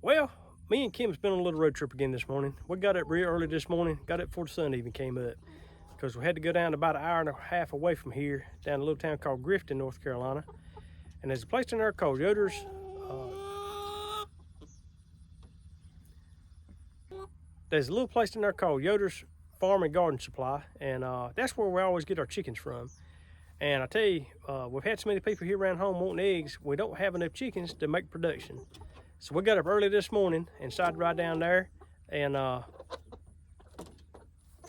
Well, me and Kim's been on a little road trip again this morning. We got up real early this morning, got up before the sun even came up, because we had to go down about an hour and a half away from here, down a little town called Grifton, North Carolina. And there's a place in there called Yoder's. There's a little place in there called Yoder's Farm and Garden Supply, and that's where we always get our chickens from. And I tell you, we've had so many people here around home wanting eggs, we don't have enough chickens to make production. So we got up early this morning and decided to ride down there, and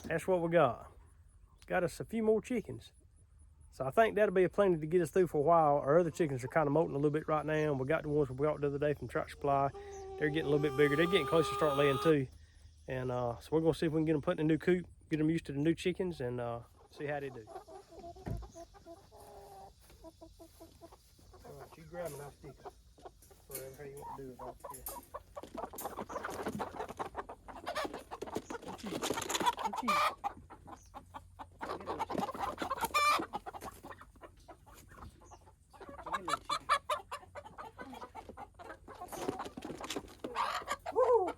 that's what we got. Got us a few more chickens. So I think that'll be a plenty to get us through for a while. Our other chickens are kind of molting a little bit right now. We got the ones we bought the other day from Tractor Supply. They're getting a little bit bigger. They're getting close to start laying too. And so we're gonna see if we can get them put in a new coop, get them used to the new chickens, and see how they do. All right, you grab a nice stick. Whatever you want to do it off here. Woo!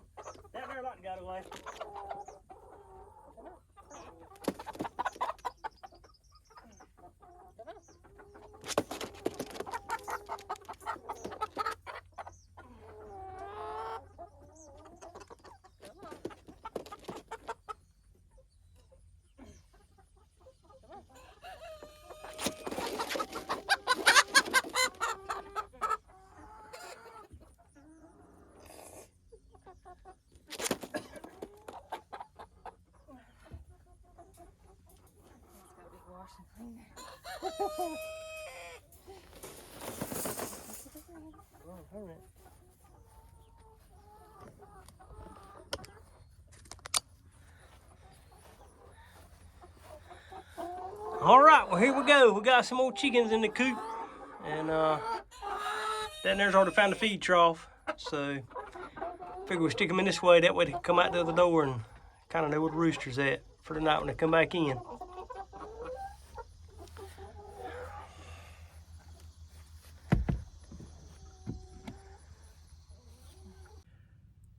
That there light got away. All right, well here we go. We got some more chickens in the coop, and down there's already found the feed trough. So figure we stick them in this way. That way they can come out the other door and kind of know where the rooster's at for the night when they come back in.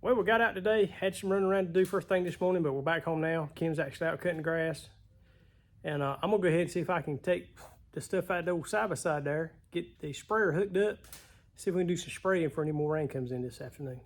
Well, we got out today, had some running around to do first thing this morning, but we're back home now. Kim's actually out cutting the grass. And I'm gonna go ahead and see if I can take the stuff out of the old side-by-side there, get the sprayer hooked up, see if we can do some spraying before any more rain comes in this afternoon.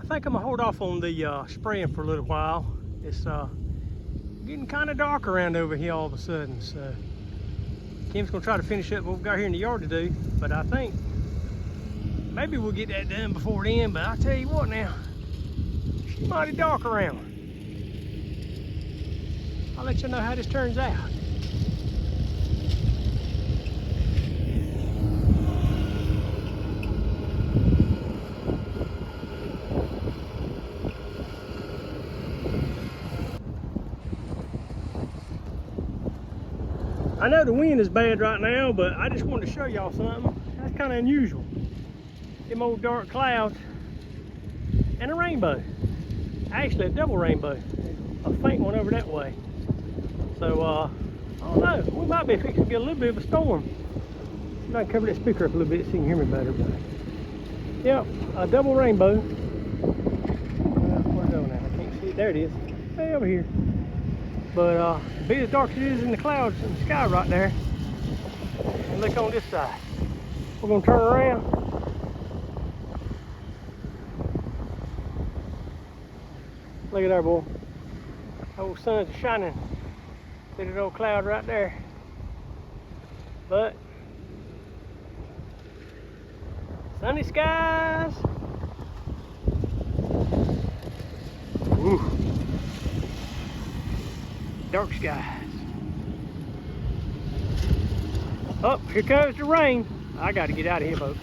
I think I'm gonna hold off on the spraying for a little while. It's getting kind of dark around over here all of a sudden, so Kim's gonna try to finish up what we've got here in the yard to do, but I think maybe we'll get that done before then. But I'll tell you what now, it's mighty dark around. I'll let you know how this turns out. I know the wind is bad right now, but I just wanted to show y'all something. That's kind of unusual. Them old dark clouds and a rainbow. Actually a double rainbow. A faint one over that way. So, I don't know. We might be fixing to get a little bit of a storm. I'm going to cover that speaker up a little bit so you can hear me better. But yeah, a double rainbow. Where's it now? I can't see it. There it is. Way over here. But be as dark as it is in the clouds in the sky right there. And look on this side. We're gonna turn around. Look at there, boy. The old sun's shining through that old cloud right there. But sunny skies. Ooh. Dark skies. Oh, here comes the rain. I got to get out of here, folks.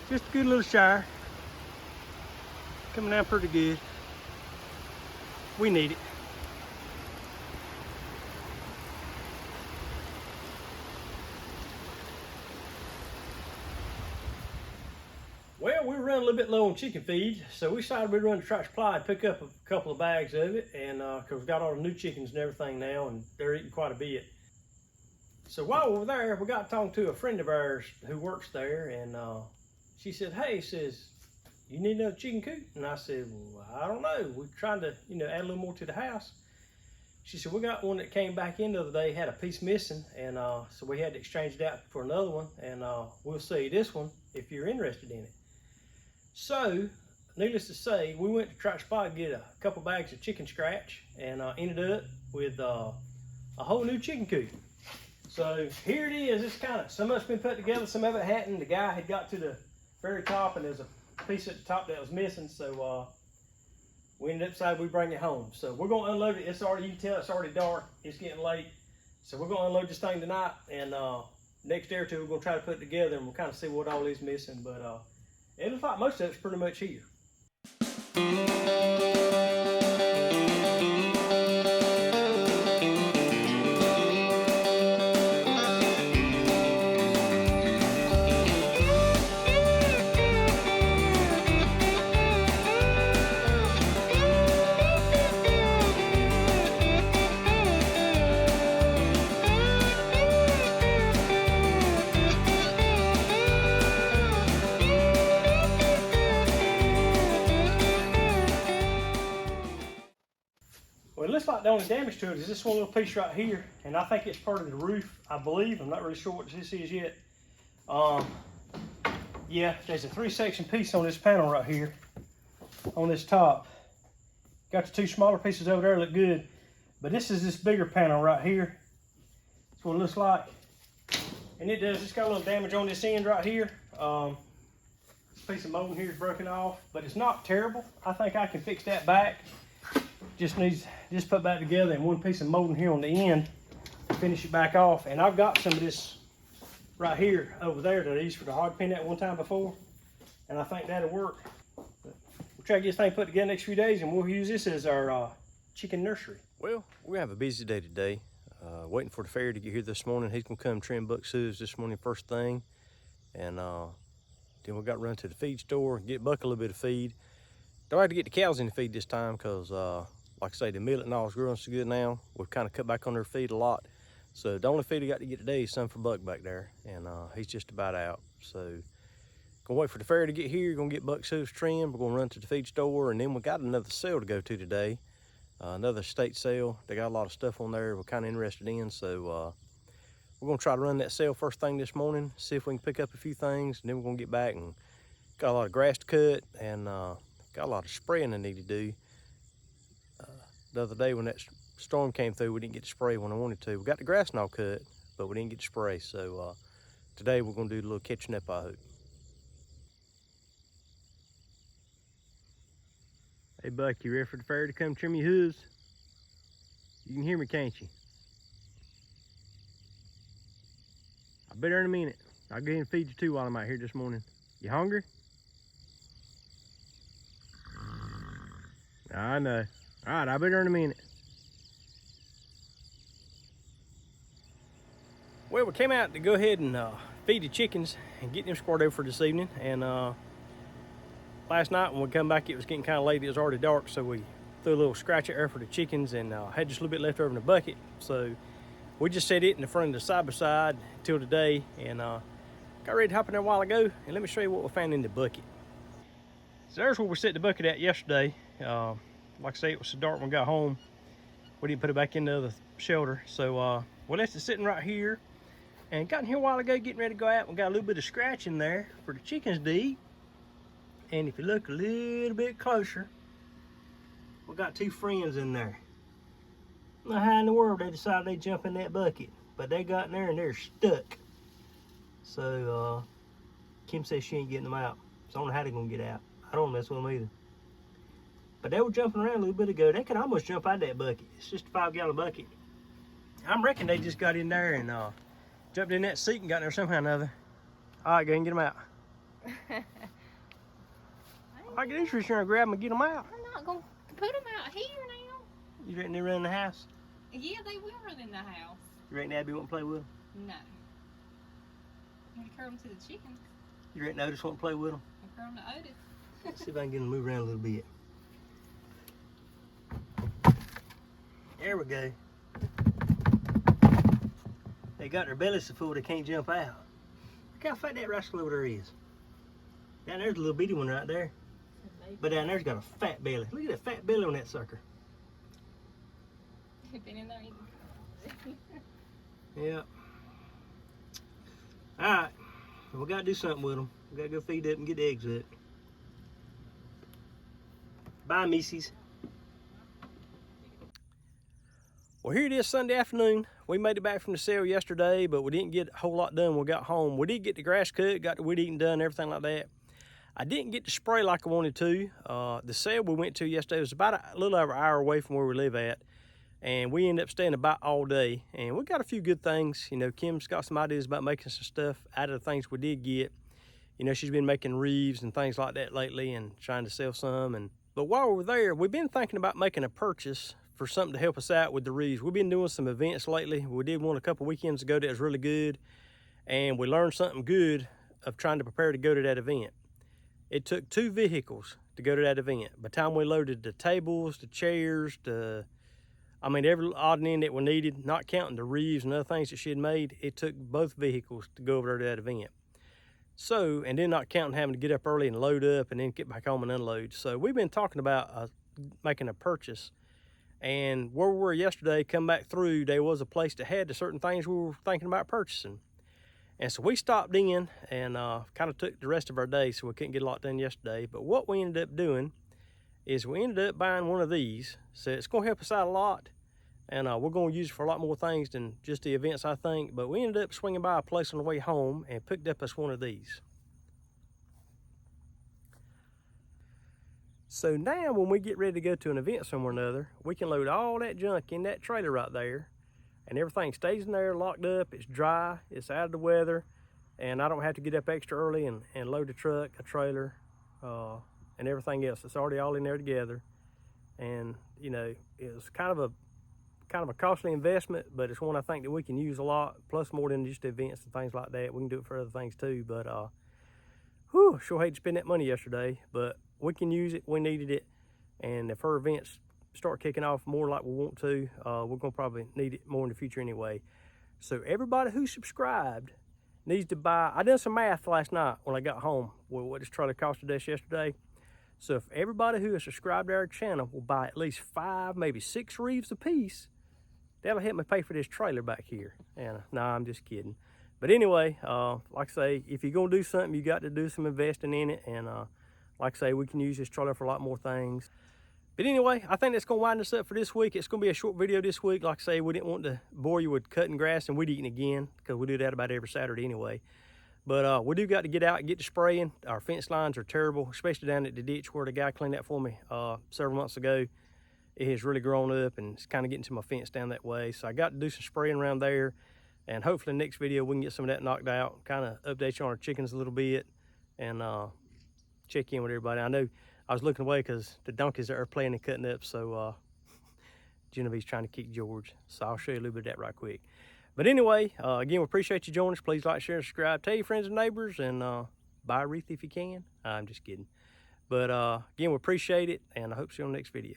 Just a good little shower. Coming down pretty good. We need it. Well, we were running a little bit low on chicken feed, so we decided we'd run to Tractor Supply and pick up a couple of bags of it, and because we've got all the new chickens and everything now, and they're eating quite a bit. So while we were there, we got talking to a friend of ours who works there, and she said, "Hey," says, "you need another chicken coop?" And I said, "Well, I don't know. We're trying to, add a little more to the house." She said, "We got one that came back in the other day, had a piece missing, and so we had to exchange it out for another one, and we'll sell you this one if you're interested in it." So, needless to say, we went to Tractor Supply to get a couple bags of chicken scratch, and ended up with a whole new chicken coop. So here it is. It's kind of, some of it's been put together, some of it hadn't. The guy had got to the very top, and there's a piece at the top that was missing, so we ended up deciding we bring it home. So we're going to unload it. It's already, you can tell it's already dark. It's getting late. So we're going to unload this thing tonight, and next day or two we're going to try to put it together, and we'll kind of see what all is missing. But it looks like most of it's pretty much here. Well, it looks like the only damage to it is this one little piece right here, and I think it's part of the roof, I believe. I'm not really sure what this is yet. Yeah, there's a 3-section piece on this panel right here, on this top. Got the 2 smaller pieces over there, look good. But this is this bigger panel right here. That's what it looks like. And it does, it's got a little damage on this end right here. This piece of molding here is broken off, but it's not terrible. I think I can fix that back. Just needs just put back together, and one piece of molding here on the end to finish it back off. And I've got some of this right here over there that I used for the hog pen at one time before, and I think that'll work. But we'll try to get this thing put together next few days, and we'll use this as our chicken nursery. Well, we have a busy day today. Waiting for the farrier to get here this morning. He's gonna come trim buck sues this morning first thing, and then we got to run to the feed store and get Buck a little bit of feed. Don't have to get the cows in the feed this time because like I say, the millet and all is growing so good now. We've kind of cut back on their feed a lot. So the only feed I got to get today is some for Buck back there, and he's just about out. So gonna wait for the farrier to get here. Gonna get Buck's hooves trimmed. We're gonna run to the feed store, and then we got another sale to go to today. Another estate sale. They got a lot of stuff on there we're kind of interested in. So we're gonna try to run that sale first thing this morning. See if we can pick up a few things, and then we're gonna get back and got a lot of grass to cut, and got a lot of spraying I need to do. The other day when that storm came through, we didn't get to spray when I wanted to. We got the grass and all cut, but we didn't get to spray. So today we're gonna do a little catching up, I hope. Hey Buck, you ready for the farrier to come trim your hooves? You can hear me, can't you? I'll be there in a minute. I'll go ahead and feed you too while I'm out here this morning. You hungry? I know. All right, I'll be there in a minute. Well, we came out to go ahead and feed the chickens and get them squared over for this evening. And last night when we come back, it was getting kind of late. It was already dark, so we threw a little scratch air for the chickens, and had just a little bit left over in the bucket. So we just set it in the front of the side-by-side till today, and got ready to hop in there a while ago. And let me show you what we found in the bucket. So there's where we set the bucket at yesterday. Like I say, it was so dark when we got home, we didn't put it back into the shelter. So we left it sitting right here, and got in here a while ago getting ready to go out. We got a little bit of scratch in there for the chickens to eat. And if you look a little bit closer, we got 2 friends in there. Now how in the world they decided they'd jump in that bucket? but they got in there and they're stuck. So Kim says she ain't getting them out. So I don't know how they're gonna get out. I don't mess with them either. But they were jumping around a little bit ago. They could almost jump out of that bucket. It's just a 5-gallon bucket. I'm reckon they just got in there and jumped in that seat and got in there somehow or another. All right, go ahead and get them out. I get these trying to grab them and get them out. I'm not going to put them out here now. You reckon they run in the house? Yeah, they will run in the house. You reckon Abby won't play with them? No. I'm going to curl them to the chickens. You reckon Otis won't play with them? I'll curl them to Otis. Let's see if I can get them to move around a little bit. There we go. They got their bellies so full they can't jump out. Look how fat that rascal over there is. Down there's a little bitty one right there. But down there's got a fat belly. Look at that fat belly on that sucker. Been in there eating. Yep. Alright. We gotta do something with them. We gotta go feed up and get the eggs up. Bye, Missies. Well, here it is Sunday afternoon. We made it back from the sale yesterday, but we didn't get a whole lot done when we got home. We did get the grass cut, got the weed eating done, everything like that. I didn't get to spray like I wanted to. The sale we went to yesterday was about a little over an hour away from where we live at. And we ended up staying about all day. And we got a few good things. You know, Kim's got some ideas about making some stuff out of the things we did get. You know, she's been making wreaths and things like that lately and trying to sell some. But while we were there, we've been thinking about making a purchase for something to help us out with the wreaths. We've been doing some events lately. We did one a couple weekends ago that was really good. And we learned something good of trying to prepare to go to that event. It took 2 vehicles to go to that event. By the time we loaded the tables, the chairs, every odd and end that we needed, not counting the wreaths and other things that she had made, it took both vehicles to go over there to that event. So, and then not counting having to get up early and load up and then get back home and unload. So we've been talking about making a purchase. And where we were yesterday, come back through, there was a place that had the certain things we were thinking about purchasing. And so we stopped in and kind of took the rest of our day, so we couldn't get a lot done yesterday. But what we ended up doing is we ended up buying one of these. So it's going to help us out a lot. And we're going to use it for a lot more things than just the events, I think. But we ended up swinging by a place on the way home and picked up us one of these. So now when we get ready to go to an event somewhere or another, we can load all that junk in that trailer right there. And everything stays in there locked up, it's dry, it's out of the weather, and I don't have to get up extra early and load a truck, a trailer, and everything else. It's already all in there together. And you know, it's kind of a costly investment, but it's one I think that we can use a lot, plus more than just events and things like that. We can do it for other things too, but sure hate to spend that money yesterday, but we can use it, we needed it, and if her events start kicking off more like we want to, we're gonna probably need it more in the future anyway. So everybody who subscribed needs to buy. I done some math last night when I got home with what this trailer costed us yesterday. So if everybody who has subscribed to our channel will buy at least 5, maybe 6 wreaths a piece, that'll help me pay for this trailer back here. And no, I'm just kidding. But anyway, like I say, if you're gonna do something, you got to do some investing in it. And like I say, we can use this trailer for a lot more things. But anyway, I think that's going to wind us up for this week. It's going to be a short video this week. Like I say, we didn't want to bore you with cutting grass and weed eating again, because we do that about every Saturday anyway. But we do got to get out and get to spraying. Our fence lines are terrible, especially down at the ditch where the guy cleaned that for me several months ago. It has really grown up and it's kind of getting to my fence down that way. So I got to do some spraying around there. And hopefully next video we can get some of that knocked out, kind of update you on our chickens a little bit, and check in with everybody. I know I was looking away because the donkeys are playing and cutting up, so Genevieve's trying to kick George. So I'll show you a little bit of that right quick. But anyway, again, we appreciate you joining us. Please like, share, and subscribe. Tell your friends and neighbors, and buy a wreath if you can. I'm just kidding. But again, we appreciate it, and I hope to see you on the next video.